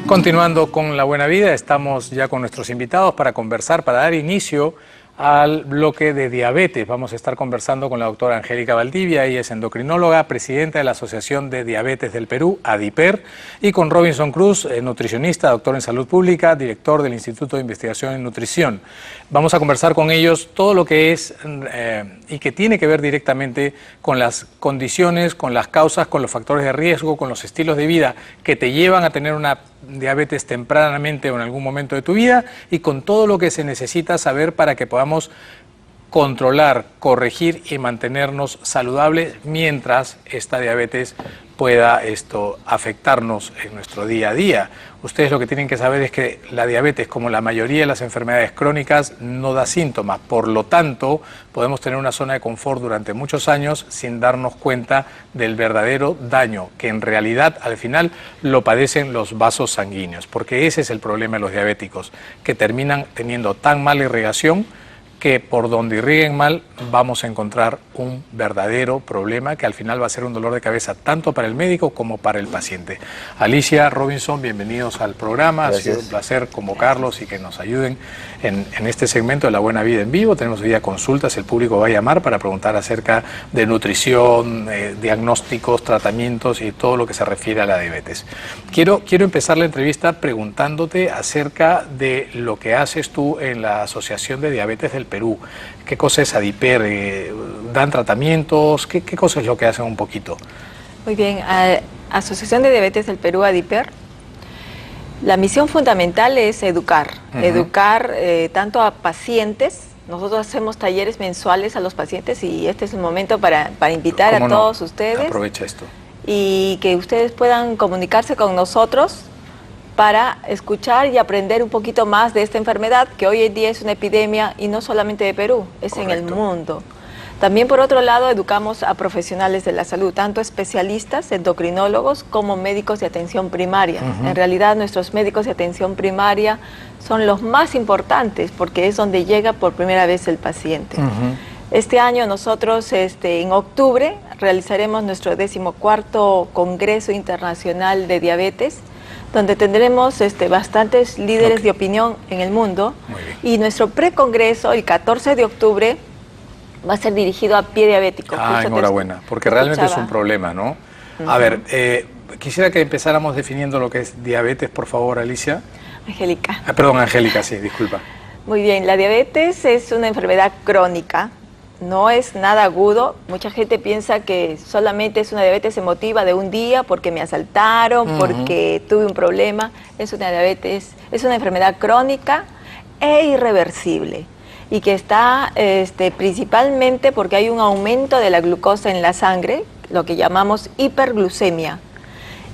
Continuando con La Buena Vida, estamos ya con nuestros invitados para conversar, para dar inicio al bloque de diabetes. Vamos a estar conversando con la doctora Angélica Valdivia, ella es endocrinóloga, presidenta de la Asociación de Diabetes del Perú, ADIPER, y con Robinson Cruz, nutricionista, doctor en salud pública, director del Instituto de Investigación en Nutrición. Vamos a conversar con ellos todo lo que es y que tiene que ver directamente con las condiciones, con las causas, con los factores de riesgo, con los estilos de vida que te llevan a tener una diabetes tempranamente o en algún momento de tu vida, y con todo lo que se necesita saber para que podamos controlar, corregir y mantenernos saludables mientras esta diabetes pueda afectarnos en nuestro día a día. Ustedes lo que tienen que saber es que la diabetes, como la mayoría de las enfermedades crónicas, no da síntomas. Por lo tanto, podemos tener una zona de confort durante muchos años sin darnos cuenta del verdadero daño, que en realidad al final lo padecen los vasos sanguíneos, porque ese es el problema de los diabéticos, que terminan teniendo tan mala irrigación que por donde irriguen mal vamos a encontrar un verdadero problema que al final va a ser un dolor de cabeza tanto para el médico como para el paciente. Alicia, Robinson, bienvenidos al programa. Gracias. Ha sido un placer convocarlos y que nos ayuden en este segmento de La Buena Vida en vivo. Tenemos hoy día consultas, el público va a llamar para preguntar acerca de nutrición, diagnósticos, tratamientos y todo lo que se refiere a la diabetes. Quiero empezar la entrevista preguntándote acerca de lo que haces tú en la Asociación de Diabetes del Perú. ¿Qué cosa es ADIPER? ¿Dan tratamientos? ¿Qué cosa es lo que hacen un poquito? Muy bien, Asociación de Diabetes del Perú, ADIPER, la misión fundamental es educar, educar tanto a pacientes. Nosotros hacemos talleres mensuales a los pacientes y este es el momento para invitar a todos ustedes. Aprovecha esto. Y que ustedes puedan comunicarse con nosotros para escuchar y aprender un poquito más de esta enfermedad que hoy en día es una epidemia y no solamente de Perú, es Correcto. en el mundo. También por otro lado educamos a profesionales de la salud, tanto especialistas, endocrinólogos como médicos de atención primaria. En realidad nuestros médicos de atención primaria son los más importantes porque es donde llega por primera vez el paciente. Este año nosotros en octubre realizaremos nuestro 14º Congreso Internacional de Diabetes, donde tendremos bastantes líderes de opinión en el mundo. Y nuestro precongreso, el 14 de octubre, va a ser dirigido a pie diabético. Enhorabuena, porque realmente es un problema, ¿no? A ver, quisiera que empezáramos definiendo lo que es diabetes, por favor, Alicia. Angélica. Perdón, Angélica, sí, disculpa. Muy bien, la diabetes es una enfermedad crónica. No es nada agudo. Mucha gente piensa que solamente es una diabetes emotiva de un día porque me asaltaron, porque tuve un problema. Es una diabetes, es una enfermedad crónica e irreversible y que está principalmente porque hay un aumento de la glucosa en la sangre, lo que llamamos hiperglucemia.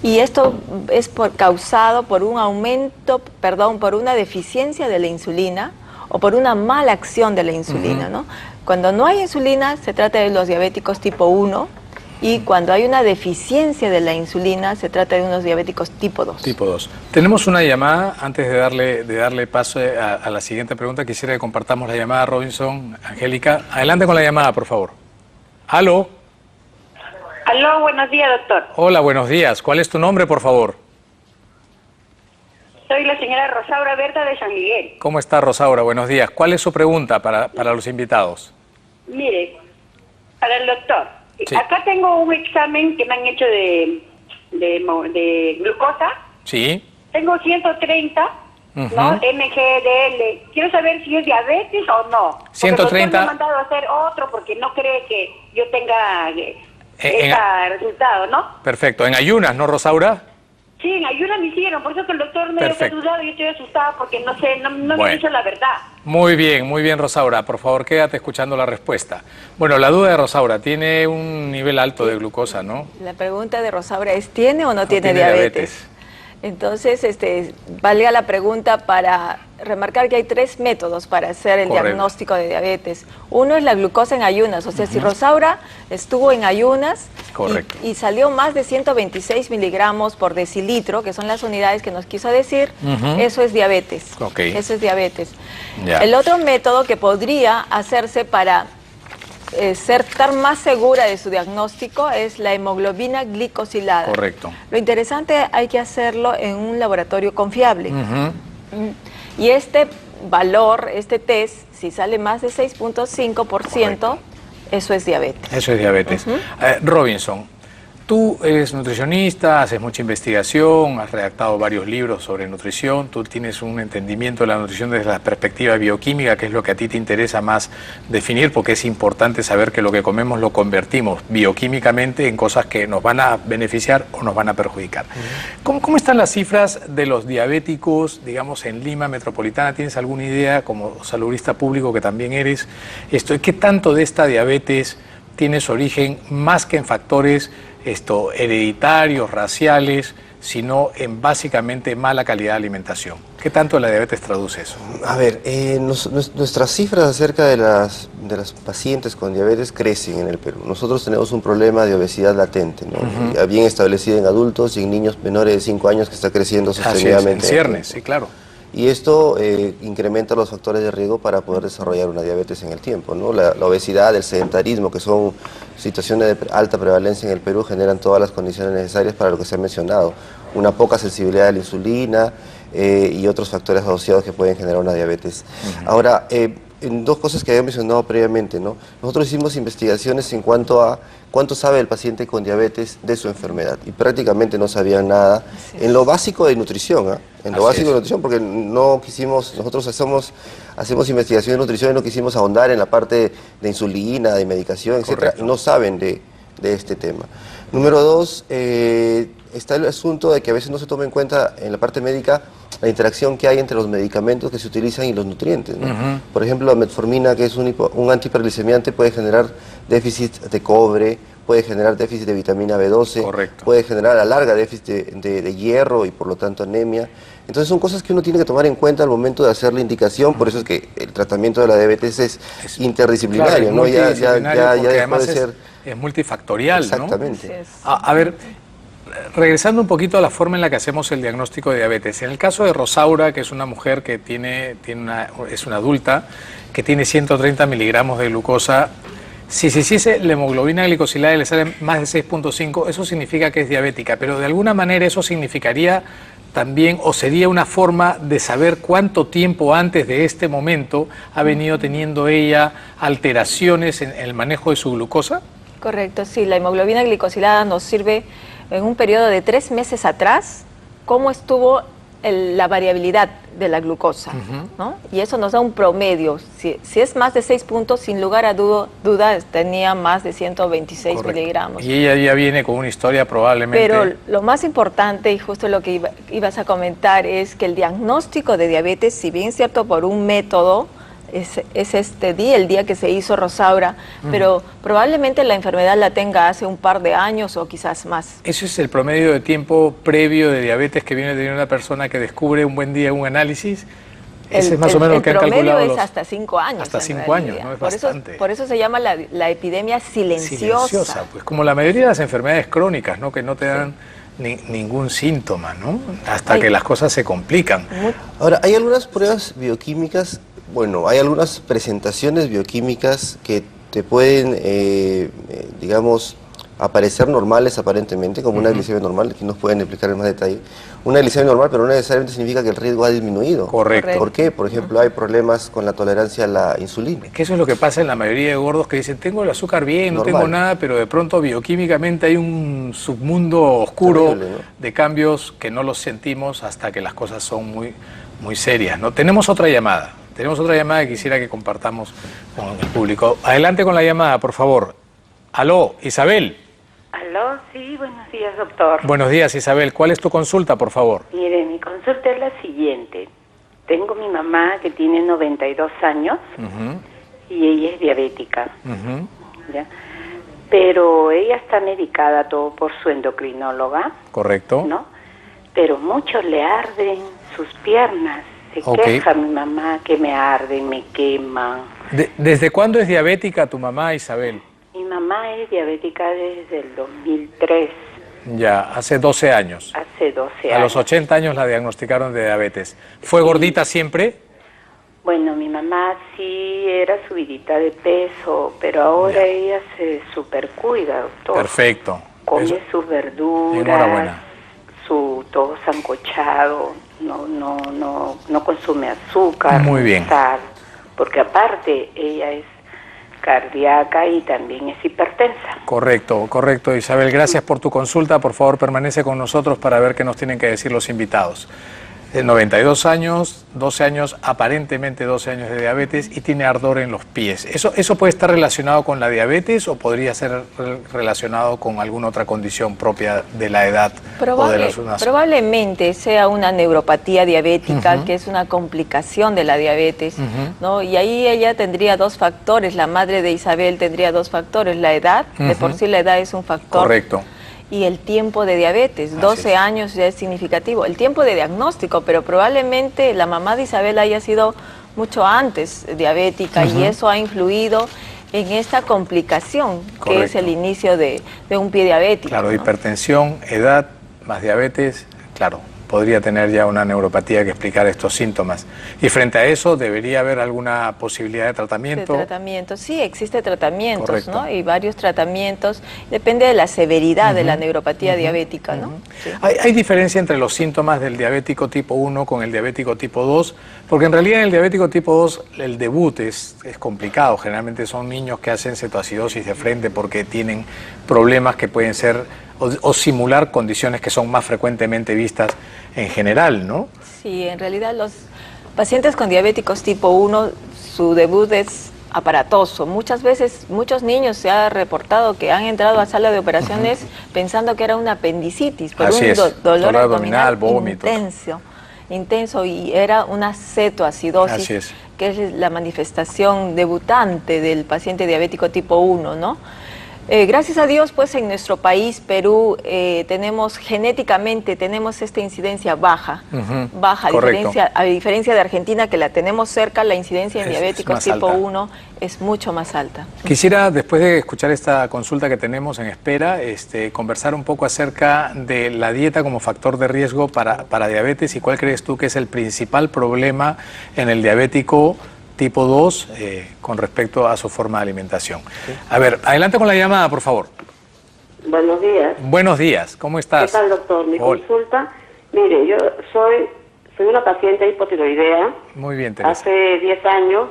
Y esto es causado por un por una deficiencia de la insulina o por una mala acción de la insulina, ¿no? Cuando no hay insulina, se trata de los diabéticos tipo 1, y cuando hay una deficiencia de la insulina, se trata de unos diabéticos tipo 2. Tipo 2. Tenemos una llamada. Antes de darle paso a la siguiente pregunta, quisiera que compartamos la llamada, Robinson, Angélica. Adelante con la llamada, por favor. ¿Aló? Aló, buenos días, doctor. Hola, buenos días. ¿Cuál es tu nombre, por favor? Soy la señora Rosaura Berta de San Miguel. ¿Cómo está, Rosaura? Buenos días. ¿Cuál es su pregunta para los invitados? Mire, para el doctor. Sí. Acá tengo un examen que me han hecho de glucosa. Sí. Tengo 130, ¿no? MGDL. Quiero saber si es diabetes o no. 130. Porque el doctor me ha mandado a hacer otro porque no cree que yo tenga ese resultado, ¿no? Perfecto. En ayunas, ¿no, Rosaura? Sí, en ayunas me hicieron, por eso que el doctor me ha dudado y yo estoy asustada porque no sé, no me ha dicho la verdad. Muy bien, Rosaura. Por favor, quédate escuchando la respuesta. Bueno, la duda de Rosaura, tiene un nivel alto de glucosa, ¿no? La pregunta de Rosaura es, ¿tiene o no tiene diabetes? Entonces, valga la pregunta para remarcar que hay 3 métodos para hacer el diagnóstico de diabetes. Uno es la glucosa en ayunas, o sea, si Rosaura estuvo en ayunas y salió más de 126 miligramos por decilitro, que son las unidades que nos quiso decir, eso es diabetes. Eso es diabetes. El otro método que podría hacerse para estar más segura de su diagnóstico es la hemoglobina glicosilada. Correcto. Lo interesante, hay que hacerlo en un laboratorio confiable. Y este valor, este test, si sale más de 6.5%, eso es diabetes. Eso es diabetes. Robinson, tú eres nutricionista, haces mucha investigación, has redactado varios libros sobre nutrición, tú tienes un entendimiento de la nutrición desde la perspectiva bioquímica, que es lo que a ti te interesa más definir, porque es importante saber que lo que comemos lo convertimos bioquímicamente en cosas que nos van a beneficiar o nos van a perjudicar. ¿Cómo están las cifras de los diabéticos, digamos, en Lima metropolitana? ¿Tienes alguna idea, como saludista público que también eres, qué tanto de esta diabetes tiene su origen más que en factores hereditarios, raciales, sino en básicamente mala calidad de alimentación? ¿Qué tanto la diabetes traduce eso? A ver, nuestras cifras acerca de las pacientes con diabetes crecen en el Perú. Nosotros tenemos un problema de obesidad latente, ¿no? Bien establecido en adultos y en niños menores de 5 años, que está creciendo sostenidamente. En ciernes, sí, claro. Y esto incrementa los factores de riesgo para poder desarrollar una diabetes en el tiempo, ¿no? La obesidad, el sedentarismo, que son situaciones de alta prevalencia en el Perú, generan todas las condiciones necesarias para lo que se ha mencionado. Una poca sensibilidad a la insulina y otros factores asociados que pueden generar una diabetes. Ahora, en dos cosas que había mencionado previamente, ¿no? Nosotros hicimos investigaciones en cuanto a cuánto sabe el paciente con diabetes de su enfermedad, y prácticamente no sabían nada en lo básico de nutrición, en lo básico de nutrición, porque no quisimos, nosotros hacemos investigación de nutrición y no quisimos ahondar en la parte de insulina, de medicación, etcétera, y no saben de este tema. Número dos, está el asunto de que a veces no se toma en cuenta en la parte médica la interacción que hay entre los medicamentos que se utilizan y los nutrientes, ¿no? Por ejemplo, la metformina, que es un antihiperglicemiante, puede generar déficit de cobre, puede generar déficit de vitamina B12, puede generar a la larga déficit de hierro y por lo tanto anemia. Entonces son cosas que uno tiene que tomar en cuenta al momento de hacer la indicación. Por eso es que el tratamiento de la diabetes es interdisciplinario, claro, ¿no? Ya dejó de ser, es multifactorial, exactamente, ¿no? A ver, regresando un poquito a la forma en la que hacemos el diagnóstico de diabetes. En el caso de Rosaura, que es una mujer que es una adulta, que tiene 130 miligramos de glucosa, si se hiciese la hemoglobina glicosilada y le sale más de 6.5, eso significa que es diabética, pero de alguna manera eso significaría también, o sería una forma de saber cuánto tiempo antes de este momento ha venido teniendo ella alteraciones en el manejo de su glucosa. Correcto, sí, la hemoglobina glicosilada nos sirve en un periodo de 3 meses atrás, cómo estuvo la variabilidad de la glucosa, ¿no? Y eso nos da un promedio. Si es más de 6 puntos, sin lugar a dudas, tenía más de 126 miligramos. Y ella ya viene con una historia probablemente... Pero lo más importante, y justo lo que ibas a comentar, es que el diagnóstico de diabetes, si bien es cierto por un método, es el día que se hizo Rosaura, pero probablemente la enfermedad la tenga hace un par de años o quizás más. ¿Eso es el promedio de tiempo previo de diabetes que viene teniendo una persona que descubre un buen día un análisis? Ese es más o menos lo que han calculado. El promedio es hasta 5 años. Hasta 5 años, ¿no? Es bastante. Por eso se llama la epidemia silenciosa. Pues como la mayoría de las enfermedades crónicas, ¿no? Que no te dan ningún síntoma, ¿no? Hasta que las cosas se complican. Ahora, hay algunas pruebas bioquímicas. Bueno, hay algunas presentaciones bioquímicas que te pueden, digamos, aparecer normales aparentemente, como una glicemia normal, que nos pueden explicar en más detalle. Una glicemia normal, pero no necesariamente significa que el riesgo ha disminuido. Correcto. ¿Por qué? Por ejemplo, hay problemas con la tolerancia a la insulina. Que eso es lo que pasa en la mayoría de gordos que dicen, tengo el azúcar bien, no tengo nada, pero de pronto bioquímicamente hay un submundo oscuro terrible, ¿no? De cambios que no los sentimos hasta que las cosas son muy, muy serias, ¿no? Tenemos otra llamada que quisiera que compartamos con el público. Adelante con la llamada, por favor. Aló, Isabel. Aló, sí, buenos días, doctor. Buenos días, Isabel. ¿Cuál es tu consulta, por favor? Mire, mi consulta es la siguiente. Tengo mi mamá que tiene 92 años y ella es diabética. ¿Ya? Pero ella está medicada todo por su endocrinóloga. Correcto. ¿No? Pero mucho le arden sus piernas. Se queja mi mamá que me arden, me queman. ¿Desde cuándo es diabética tu mamá, Isabel? Mi mamá es diabética desde el 2003. Ya, hace 12 años. Hace 12 años. A los 80 años la diagnosticaron de diabetes. ¿Fue gordita siempre? Bueno, mi mamá sí era subidita de peso, pero ahora ella se supercuida, doctor. Perfecto. Come sus verduras, enhorabuena. Su todo sancochado, no consume azúcar, Muy bien. sal, porque aparte ella es cardíaca y también es hipertensa. Correcto, correcto. Isabel, gracias por tu consulta. Por favor, permanece con nosotros para ver qué nos tienen que decir los invitados. 92 años, 12 años, aparentemente 12 años de diabetes y tiene ardor en los pies. ¿Eso puede estar relacionado con la diabetes o podría ser relacionado con alguna otra condición propia de la edad? Probablemente sea una neuropatía diabética, que es una complicación de la diabetes, ¿no? Y ahí ella tendría dos factores, la madre de Isabel tendría dos factores, la edad, de por sí la edad es un factor. Correcto. Y el tiempo de diabetes, 12 años ya es significativo. El tiempo de diagnóstico, pero probablemente la mamá de Isabel haya sido mucho antes diabética y eso ha influido en esta complicación que es el inicio de un pie diabético. Claro, ¿no? Hipertensión, edad, más diabetes, claro, podría tener ya una neuropatía que explicar estos síntomas. Y frente a eso, ¿debería haber alguna posibilidad de tratamiento? De tratamiento, sí, existe tratamientos, ¿no? Y varios tratamientos, depende de la severidad de la neuropatía diabética, ¿no? Sí. ¿Hay diferencia entre los síntomas del diabético tipo 1 con el diabético tipo 2? Porque en realidad en el diabético tipo 2 el debut es complicado. Generalmente son niños que hacen cetoacidosis de frente porque tienen problemas que pueden ser o simular condiciones que son más frecuentemente vistas en general, ¿no? Sí, en realidad los pacientes con diabéticos tipo 1, su debut es aparatoso. Muchas veces, muchos niños se ha reportado que han entrado a sala de operaciones pensando que era una apendicitis, por un dolor abdominal vómito. intenso y era una cetoacidosis, que es la manifestación debutante del paciente diabético tipo 1, ¿no? Gracias a Dios, pues en nuestro país, Perú, genéticamente tenemos esta incidencia baja, a diferencia de Argentina, que la tenemos cerca, la incidencia en diabéticos tipo 1 es mucho más alta. Quisiera, después de escuchar esta consulta que tenemos en espera, conversar un poco acerca de la dieta como factor de riesgo para diabetes y cuál crees tú que es el principal problema en el diabético tipo 2 con respecto a su forma de alimentación. A ver, adelante con la llamada, por favor. Buenos días. Buenos días, ¿cómo estás? ¿Qué tal, doctor? Mi consulta, mire, yo soy una paciente hipotiroidea. Muy bien, Teresa. Hace 10 años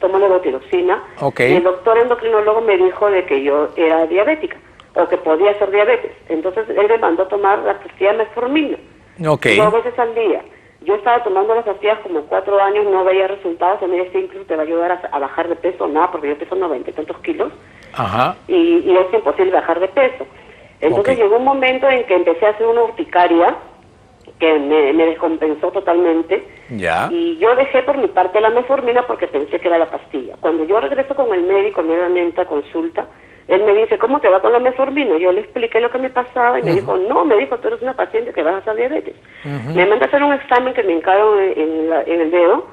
tomo levotiroxina. Y el doctor endocrinólogo me dijo de que yo era diabética o que podía ser diabetes. Entonces él me mandó tomar la pastilla metformina 2 veces al día. Yo estaba tomando las pastillas como 4 años, no veía resultados. A mí decía incluso te va a ayudar a bajar de peso, nada, porque yo peso 90 y tantos kilos. Y es imposible bajar de peso. Entonces llegó un momento en que empecé a hacer una urticaria que me descompensó totalmente. Y yo dejé por mi parte la metformina porque pensé que era la pastilla. Cuando yo regreso con el médico nuevamente a consulta, él me dice, ¿cómo te va con la metformina? Yo le expliqué lo que me pasaba y me dijo, no, me dijo, tú eres una paciente que vas a hacer diabetes. Me mandó a hacer un examen que me hincaron en el dedo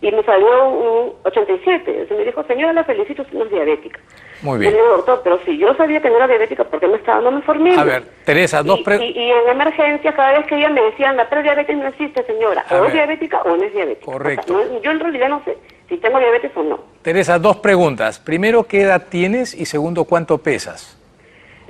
y me salió un 87. Entonces me dijo, señora, la felicito, usted no es diabética. Muy bien. Y le digo, doctor, pero si yo sabía que no era diabética, ¿por qué me estaba dando metformina? A ver, Teresa, y en emergencia, cada vez que ella me decían, la prediabetes no existe, señora. O es diabética o no es diabética. Correcto. O sea, yo en realidad no sé si tengo diabetes o no. Teresa, 2 preguntas. Primero, ¿qué edad tienes? Y segundo, ¿cuánto pesas?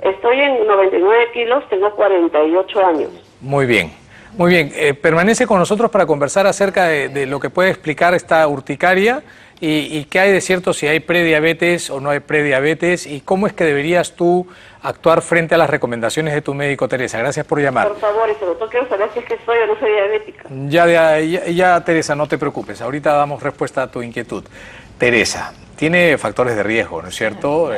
Estoy en 99 kilos, tengo 48 años. Muy bien. Muy bien. Permanece con nosotros para conversar acerca de lo que puede explicar esta urticaria y qué hay de cierto si hay prediabetes o no hay prediabetes y cómo es que deberías tú actuar frente a las recomendaciones de tu médico, Teresa. Gracias por llamar. Por favor, doctor, quiero saber si es que soy o no soy diabética. Ya, Teresa, no te preocupes. Ahorita damos respuesta a tu inquietud. Teresa, tiene factores de riesgo, ¿no es cierto?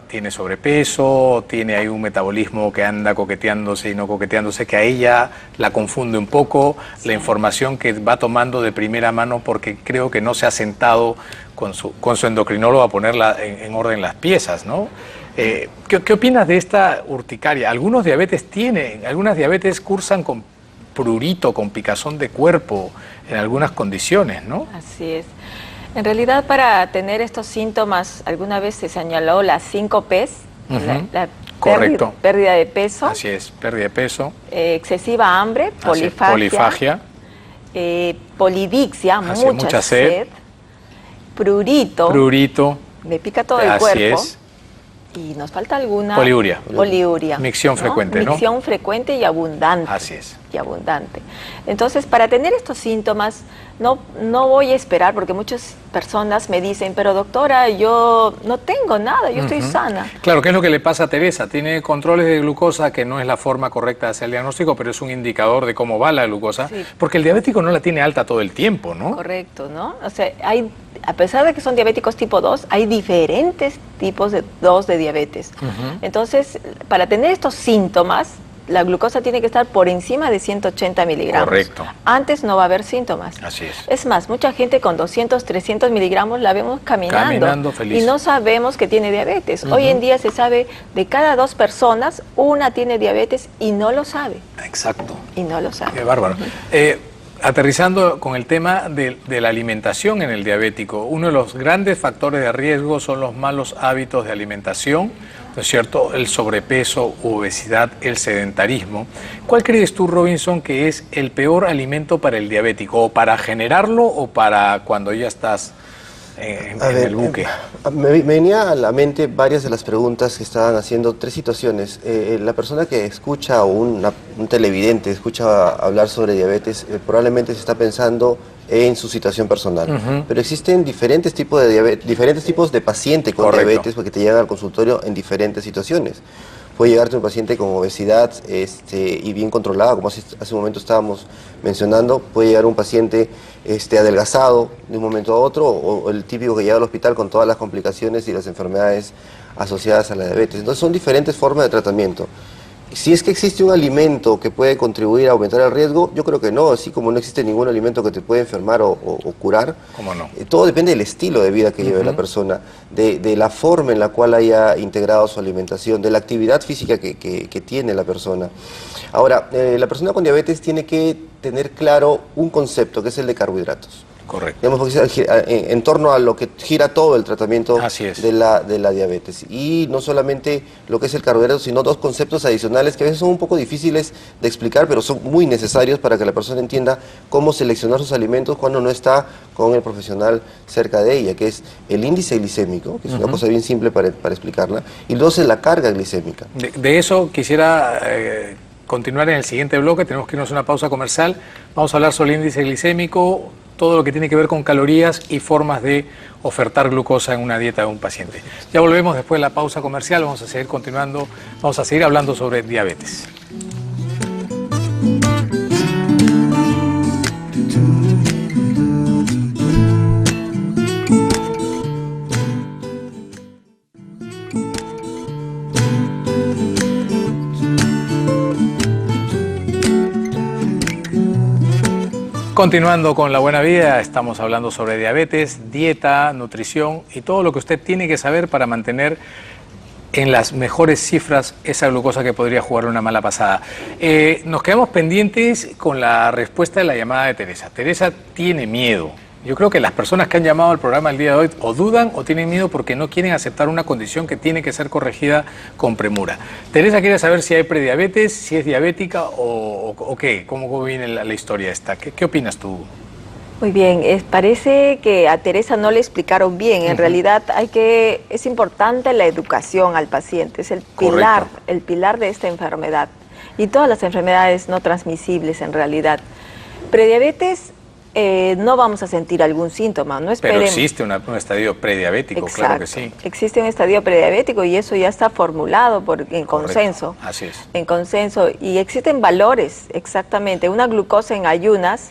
Tiene sobrepeso, tiene ahí un metabolismo que anda coqueteándose y no coqueteándose, que a ella la confunde un poco la información que va tomando de primera mano porque creo que no se ha sentado con su endocrinólogo a ponerla en orden las piezas, ¿no? ¿Qué opinas de esta urticaria? Algunas diabetes cursan con prurito, con picazón de cuerpo en algunas condiciones, ¿no? Así es. En realidad, para tener estos síntomas, alguna vez se señaló las 5 P's, la pérdida de peso. Así es, pérdida de peso. Excesiva hambre, polifagia. polidixia, mucha sed, prurito, me pica todo el cuerpo. Y nos falta alguna... Poliuria. Poliuria. Micción frecuente, ¿no? Micción frecuente y abundante. Así es. Y abundante. Entonces, para tener estos síntomas, no voy a esperar, porque muchas personas me dicen, pero doctora, yo no tengo nada, yo estoy sana. Claro, ¿qué es lo que le pasa a Teresa? Tiene controles de glucosa, que no es la forma correcta de hacer el diagnóstico, pero es un indicador de cómo va la glucosa, porque el diabético no la tiene alta todo el tiempo, ¿no? Correcto, ¿no? O sea, a pesar de que son diabéticos tipo 2, hay diferentes tipos de 2 de diabetes. Entonces, para tener estos síntomas, la glucosa tiene que estar por encima de 180 miligramos. Correcto. Antes no va a haber síntomas. Así es. Es más, mucha gente con 200, 300 miligramos la vemos caminando feliz. Y no sabemos que tiene diabetes. Hoy en día se sabe de cada 2 personas, una tiene diabetes y no lo sabe. Exacto. Y no lo sabe. Qué bárbaro. Aterrizando con el tema de la alimentación en el diabético, uno de los grandes factores de riesgo son los malos hábitos de alimentación, ¿no es cierto? El sobrepeso, obesidad, el sedentarismo. ¿Cuál crees tú, Robinson, que es el peor alimento para el diabético? ¿O para generarlo o para cuando ya estás en el buque? Me venía a la mente varias de las preguntas que estaban haciendo, 3 situaciones. La persona que escucha o un televidente escucha hablar sobre diabetes probablemente se está pensando en su situación personal. Pero existen diferentes tipos de paciente con diabetes porque te llegan al consultorio en diferentes situaciones. Puede llegarte un paciente con obesidad y bien controlada, como hace un momento estábamos mencionando. Puede llegar un paciente adelgazado de un momento a otro, o el típico que llega al hospital con todas las complicaciones y las enfermedades asociadas a la diabetes. Entonces son diferentes formas de tratamiento. Si es que existe un alimento que puede contribuir a aumentar el riesgo, yo creo que no, así como no existe ningún alimento que te puede enfermar o curar. ¿Cómo no? Todo depende del estilo de vida que lleve la persona, de la forma en la cual haya integrado su alimentación, de la actividad física que tiene la persona. Ahora, la persona con diabetes tiene que tener claro un concepto, que es el de carbohidratos. Correcto. Digamos, en torno a lo que gira todo el tratamiento de la diabetes. Y no solamente lo que es el carbohidrato, sino 2 conceptos adicionales que a veces son un poco difíciles de explicar, pero son muy necesarios para que la persona entienda cómo seleccionar sus alimentos cuando no está con el profesional cerca de ella, que es el índice glicémico, que es una cosa bien simple para explicarla, y 2 es la carga glicémica. De eso quisiera continuar en el siguiente bloque. Tenemos que irnos a una pausa comercial. Vamos a hablar sobre el índice glicémico, todo lo que tiene que ver con calorías y formas de ofertar glucosa en una dieta de un paciente. Ya volvemos después de la pausa comercial, vamos a seguir continuando, vamos a seguir hablando sobre diabetes. Continuando con La Buena Vida, estamos hablando sobre diabetes, dieta, nutrición y todo lo que usted tiene que saber para mantener en las mejores cifras esa glucosa que podría jugar una mala pasada. Nos quedamos pendientes con la respuesta de la llamada de Teresa. Teresa tiene miedo. Yo creo que las personas que han llamado al programa el día de hoy o dudan o tienen miedo porque no quieren aceptar una condición que tiene que ser corregida con premura. Teresa quiere saber si hay prediabetes, si es diabética o qué, cómo viene la historia esta. ¿Qué opinas tú? Muy bien, parece que a Teresa no le explicaron bien. En realidad es importante la educación al paciente, es el pilar de esta enfermedad y todas las enfermedades no transmisibles en realidad. Prediabetes, no vamos a sentir algún síntoma, no esperemos. Pero existe un estadio prediabético. Exacto. Claro que sí. Existe un estadio prediabético y eso ya está formulado en consenso. Así es. En consenso. Y existen valores, exactamente. Una glucosa en ayunas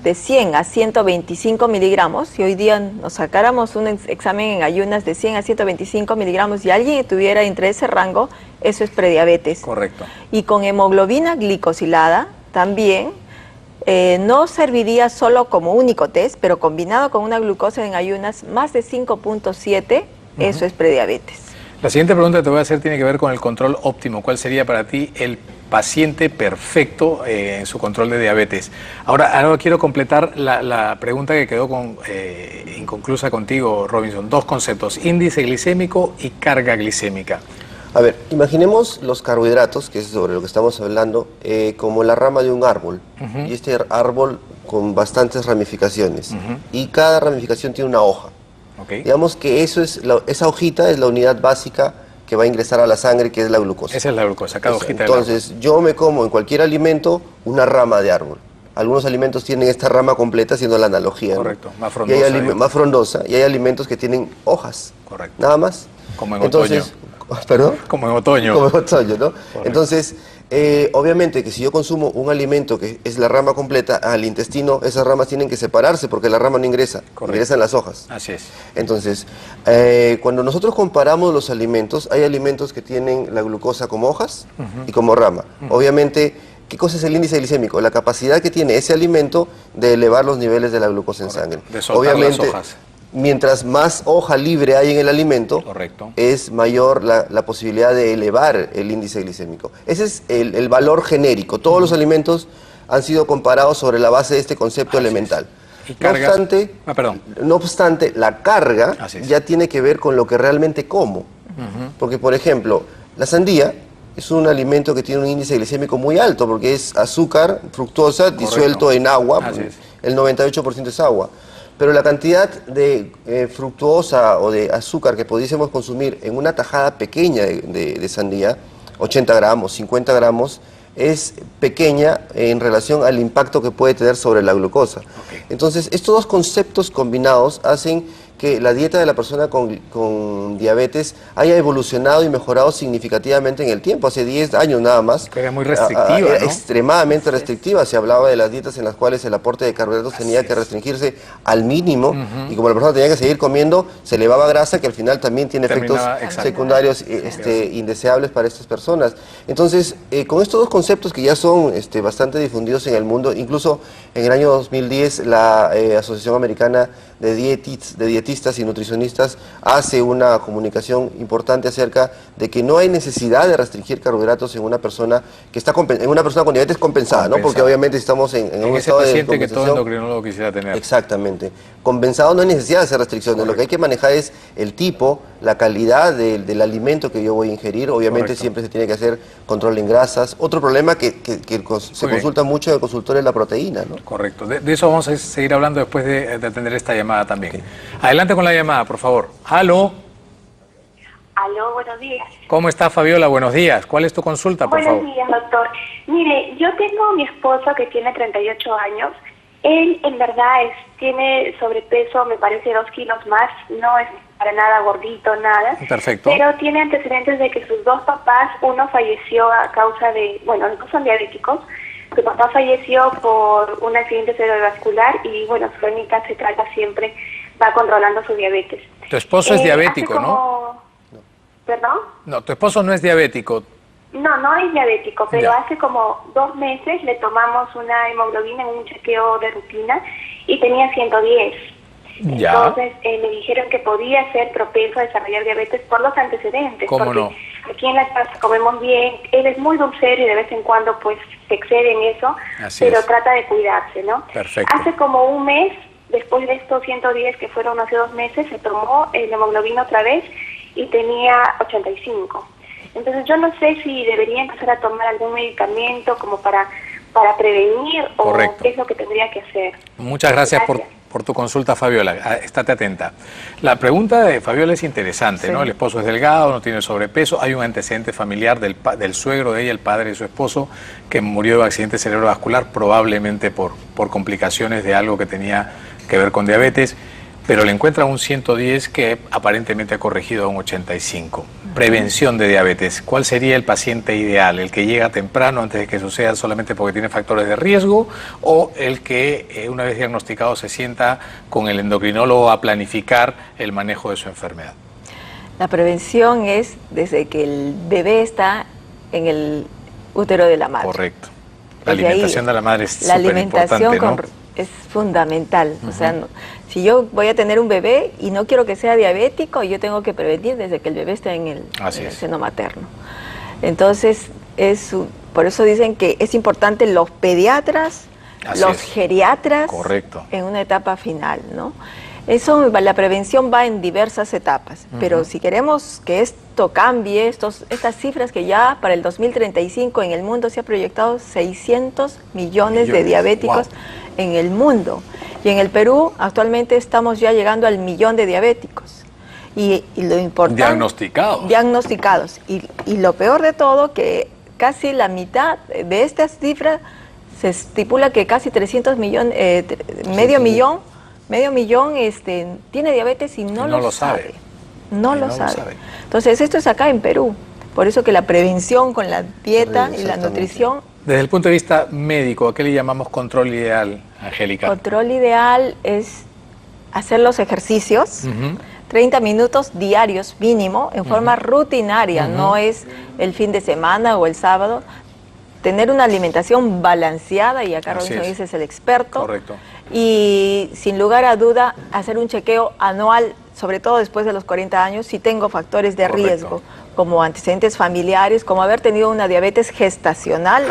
de 100 a 125 miligramos. Si hoy día nos sacáramos un examen en ayunas de 100 a 125 miligramos y alguien estuviera entre ese rango, eso es prediabetes. Correcto. Y con hemoglobina glicosilada también. No serviría solo como único test, pero combinado con una glucosa en ayunas más de 5.7, eso es prediabetes. La siguiente pregunta que te voy a hacer tiene que ver con el control óptimo. ¿Cuál sería para ti el paciente perfecto en su control de diabetes? Ahora quiero completar la pregunta que quedó inconclusa contigo, Robinson. 2 conceptos, índice glicémico y carga glicémica. A ver, imaginemos los carbohidratos, que es sobre lo que estamos hablando, como la rama de un árbol. Y este árbol con bastantes ramificaciones y cada ramificación tiene una hoja. Digamos que esa hojita es la unidad básica que va a ingresar a la sangre, que es la glucosa. Esa es la glucosa, cada hojita. Entonces, yo me como en cualquier alimento una rama de árbol. Algunos alimentos tienen esta rama completa, haciendo la analogía. Correcto, ¿no? más frondosa. Más frondosa, y hay alimentos que tienen hojas. Correcto. Nada más. Como en otoño. ¿Perdón? Como en otoño. Como en otoño, ¿no? Correcto. Entonces, obviamente que si yo consumo un alimento que es la rama completa, al intestino esas ramas tienen que separarse porque la rama no ingresa, ingresan las hojas. Así es. Entonces, cuando nosotros comparamos los alimentos, hay alimentos que tienen la glucosa como hojas y como rama. Obviamente, ¿qué cosa es el índice glicémico? La capacidad que tiene ese alimento de elevar los niveles de la glucosa en sangre. De soltar las hojas. Mientras más hoja libre hay en el alimento, es mayor la posibilidad de elevar el índice glicémico. Ese es el valor genérico. Todos los alimentos han sido comparados sobre la base de este concepto elemental. No obstante, la carga ya tiene que ver con lo que realmente como. Porque, por ejemplo, la sandía es un alimento que tiene un índice glicémico muy alto, porque es azúcar, fructosa, disuelto en agua. El 98% es agua. Pero la cantidad de fructuosa o de azúcar que pudiésemos consumir en una tajada pequeña de sandía, 80 gramos, 50 gramos, es pequeña en relación al impacto que puede tener sobre la glucosa. Entonces, estos dos conceptos combinados hacen que la dieta de la persona con diabetes haya evolucionado y mejorado significativamente en el tiempo. Hace 10 años nada más. Que era muy restrictiva, Era ¿no? extremadamente restrictiva. Se hablaba de las dietas en las cuales el aporte de carbohidratos tenía que restringirse al mínimo, y como la persona tenía que seguir comiendo, se elevaba grasa, que al final también tiene efectos secundarios indeseables para estas personas. Entonces, con estos dos conceptos que ya son bastante difundidos en el mundo, incluso en el año 2010 la Asociación Americana de Dietistas y Nutricionistas hace una comunicación importante acerca de que no hay necesidad de restringir carbohidratos en una persona que está en una persona con diabetes compensada, ¿no? Porque obviamente estamos en un estado de paciente que todo endocrinólogo quisiera tener. Exactamente. Compensado no hay necesidad de hacer restricciones. Lo que hay que manejar es el tipo, la calidad del alimento que yo voy a ingerir. Obviamente siempre se tiene que hacer control en grasas. Otro problema que se consulta mucho en el consultorio es la proteína, ¿no? Correcto. De eso vamos a seguir hablando después de atender esta llamada también. Adelante con la llamada, por favor. ¿Aló? Aló, buenos días. ¿Cómo está, Fabiola? Buenos días. ¿Cuál es tu consulta, por favor? Buenos días, doctor. Mire, yo tengo a mi esposo que tiene 38 años. Él, en verdad, tiene sobrepeso, me parece 2 kilos más. No es para nada gordito, nada. Perfecto. Pero tiene antecedentes de que sus dos papás, uno falleció a causa de... Bueno, los dos son diabéticos. Su papá falleció por un accidente cerebrovascular y, bueno, su clínica se trata siempre, va controlando su diabetes. Tu esposo es diabético, ¿no? ¿Perdón? No, tu esposo no es diabético. No, no es diabético, pero hace como 2 meses le tomamos una hemoglobina en un chequeo de rutina y tenía 110. Entonces me dijeron que podía ser propenso a desarrollar diabetes por los antecedentes. ¿Cómo porque no? Aquí en la casa comemos bien, él es muy dulcero y de vez en cuando pues se excede en eso, pero trata de cuidarse, ¿no? Perfecto. Hace como un mes, después de estos 110 que fueron hace 2 meses, se tomó el hemoglobina otra vez y tenía 85. Entonces yo no sé si debería empezar a tomar algún medicamento como para prevenir o qué es lo que tendría que hacer. Muchas gracias. Por tu consulta, Fabiola. Estate atenta. La pregunta de Fabiola es interesante, ¿no? El esposo es delgado, no tiene sobrepeso, hay un antecedente familiar del suegro de ella, el padre de su esposo, que murió de accidente cerebrovascular, probablemente por complicaciones de algo que tenía que ver con diabetes, pero le encuentran un 110 que aparentemente ha corregido a un 85. Prevención de diabetes. ¿Cuál sería el paciente ideal? ¿El que llega temprano antes de que suceda solamente porque tiene factores de riesgo? ¿O el que una vez diagnosticado se sienta con el endocrinólogo a planificar el manejo de su enfermedad? La prevención es desde que el bebé está en el útero de la madre. Correcto. La alimentación de la madre es súper importante, ¿no? La alimentación es fundamental. O sea, si yo voy a tener un bebé y no quiero que sea diabético, yo tengo que prevenir desde que el bebé está en el seno materno. Entonces, por eso dicen que es importante los pediatras, los geriatras, en una etapa final, ¿no? Eso, la prevención va en diversas etapas, pero si queremos que esto cambie, estas cifras que ya para el 2035 en el mundo se ha proyectado 600 millones de diabéticos en el mundo. Y en el Perú actualmente estamos ya llegando al 1.000.000 de diabéticos. Y lo importante... Diagnosticados. Diagnosticados. Y lo peor de todo, que casi la mitad de estas cifras se estipula que casi 300 millones, medio millón tiene diabetes y no lo sabe. No lo sabe. Entonces, esto es acá en Perú. Por eso que la prevención con la dieta y la nutrición... Desde el punto de vista médico, ¿a qué le llamamos control ideal, Angélica? Control ideal es hacer los ejercicios, 30 minutos diarios mínimo, en forma rutinaria, no es el fin de semana o el sábado. Tener una alimentación balanceada, y acá Robinson es el experto. Correcto. Y sin lugar a duda, hacer un chequeo anual, sobre todo después de los 40 años, si tengo factores de riesgo, como antecedentes familiares, como haber tenido una diabetes gestacional,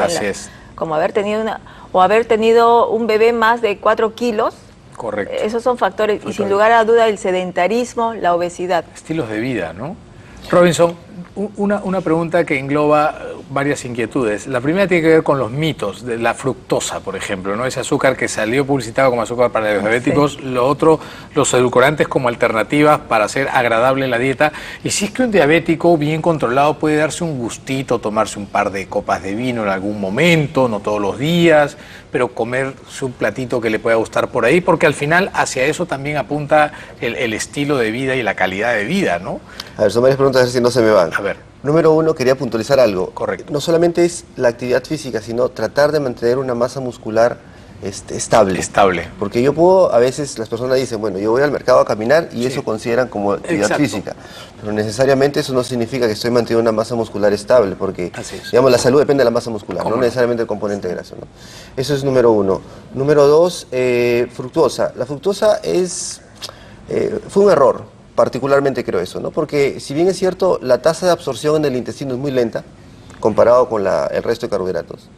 como haber tenido un bebé más de 4 kilos. Correcto. Esos son factores, y sin lugar a duda el sedentarismo, la obesidad. Estilos de vida, ¿no? Robinson, una pregunta que engloba varias inquietudes. La primera tiene que ver con los mitos de la fructosa, por ejemplo, ¿no? Ese azúcar que salió publicitado como azúcar para los diabéticos, lo otro, los edulcorantes como alternativas para hacer agradable la dieta. Y si es que un diabético bien controlado puede darse un gustito, tomarse un par de copas de vino en algún momento, no todos los días, pero comerse un platito que le pueda gustar por ahí, porque al final hacia eso también apunta el estilo de vida y la calidad de vida, ¿no? A ver, son varias preguntas, a ver si no se me van. A ver. Número uno, quería puntualizar algo. Correcto. No solamente es la actividad física, sino tratar de mantener una masa muscular estable. Estable. Porque yo puedo, a veces las personas dicen, bueno, yo voy al mercado a caminar y eso consideran como actividad física. Pero necesariamente eso no significa que estoy manteniendo una masa muscular estable, porque, digamos, la salud depende de la masa muscular, no necesariamente del componente graso, ¿no? Eso es número uno. Número dos, fructosa. La fructosa fue un error. Particularmente creo eso, ¿no? Porque si bien es cierto, la tasa de absorción en el intestino es muy lenta, comparado con el resto de carbohidratos,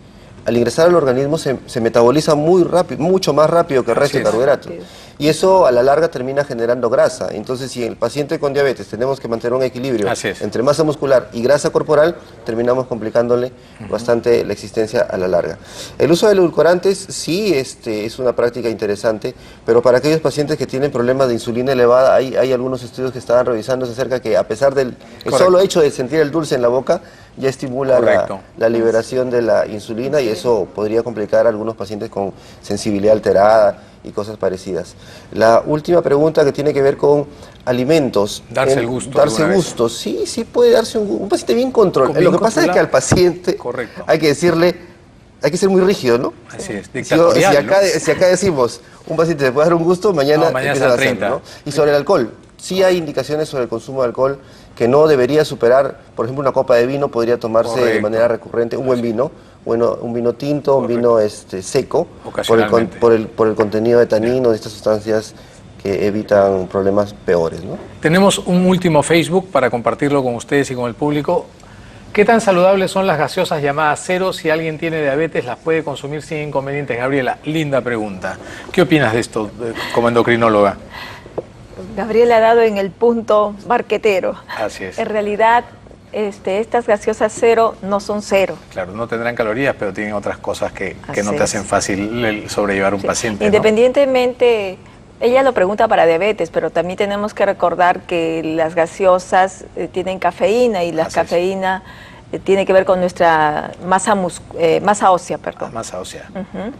al ingresar al organismo se metaboliza muy rápido, mucho más rápido que el resto de carbohidratos. Y eso a la larga termina generando grasa. Entonces, si en el paciente con diabetes tenemos que mantener un equilibrio entre masa muscular y grasa corporal, terminamos complicándole bastante la existencia a la larga. El uso de edulcorantes sí es una práctica interesante, pero para aquellos pacientes que tienen problemas de insulina elevada, hay algunos estudios que estaban revisándose acerca que a pesar del solo hecho de sentir el dulce en la boca, ya estimula la liberación de la insulina, y eso podría complicar a algunos pacientes con sensibilidad alterada y cosas parecidas. La última pregunta, que tiene que ver con alimentos. Darse el gusto. Darse gusto. Sí puede darse un paciente bien controlado. Lo que pasa es que al paciente hay que decirle, hay que ser muy rígido, ¿no? Así es, si acá decimos, un paciente le puede dar un gusto, mañana empieza a hacerlo, ¿no? Y sobre el alcohol, sí hay indicaciones sobre el consumo de alcohol que no debería superar, por ejemplo, una copa de vino podría tomarse de manera recurrente, un buen vino, un vino tinto, un vino seco, por el contenido de taninos, de estas sustancias que evitan problemas peores, ¿no? Tenemos un último Facebook para compartirlo con ustedes y con el público. ¿Qué tan saludables son las gaseosas llamadas cero? Si alguien tiene diabetes, ¿las puede consumir sin inconvenientes? Gabriela, linda pregunta. ¿Qué opinas de esto como endocrinóloga? Gabriela ha dado en el punto marquetero. Así es. En realidad, estas gaseosas cero no son cero. Claro, no tendrán calorías, pero tienen otras cosas que no te hacen fácil sobrellevar un paciente, Independientemente, ella lo pregunta para diabetes, pero también tenemos que recordar que las gaseosas tienen cafeína, y la cafeína tiene que ver con nuestra masa ósea, perdón. Masa ósea,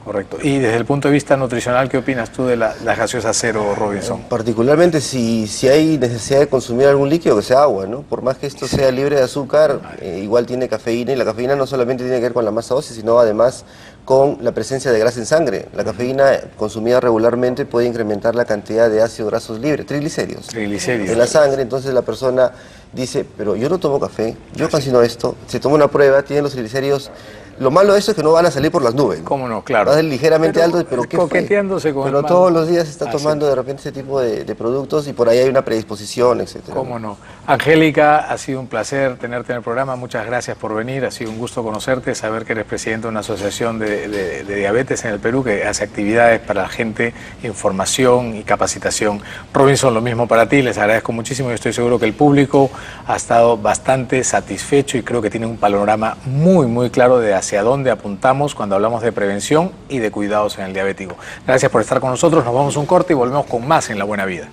correcto. Y desde el punto de vista nutricional, ¿qué opinas tú de las gaseosas cero, Robinson? Particularmente si hay necesidad de consumir algún líquido, que sea agua, ¿no? Por más que esto sea libre de azúcar, igual tiene cafeína, y la cafeína no solamente tiene que ver con la masa ósea, sino además con la presencia de grasa en sangre. La cafeína consumida regularmente puede incrementar la cantidad de ácidos grasos libres, triglicéridos en la sangre. Entonces la persona dice, pero yo no tomo café, yo cancino esto, se toma una prueba, tiene los triglicéridos Lo malo de eso es que no van a salir por las nubes. ¿Cómo no? Claro. Va a ser ligeramente alto, pero ¿qué coqueteándose fue? con Pero todos los días está tomando de repente ese tipo de productos y por ahí hay una predisposición, etcétera. ¿Cómo no? Angélica, ha sido un placer tenerte en el programa. Muchas gracias por venir. Ha sido un gusto conocerte, saber que eres presidente de una asociación de diabetes en el Perú que hace actividades para la gente, información y capacitación. Robinson, lo mismo para ti. Les agradezco muchísimo y estoy seguro que el público ha estado bastante satisfecho y creo que tiene un panorama muy claro de hacia dónde apuntamos cuando hablamos de prevención y de cuidados en el diabético. Gracias por estar con nosotros. Nos vamos a un corte y volvemos con más en La Buena Vida.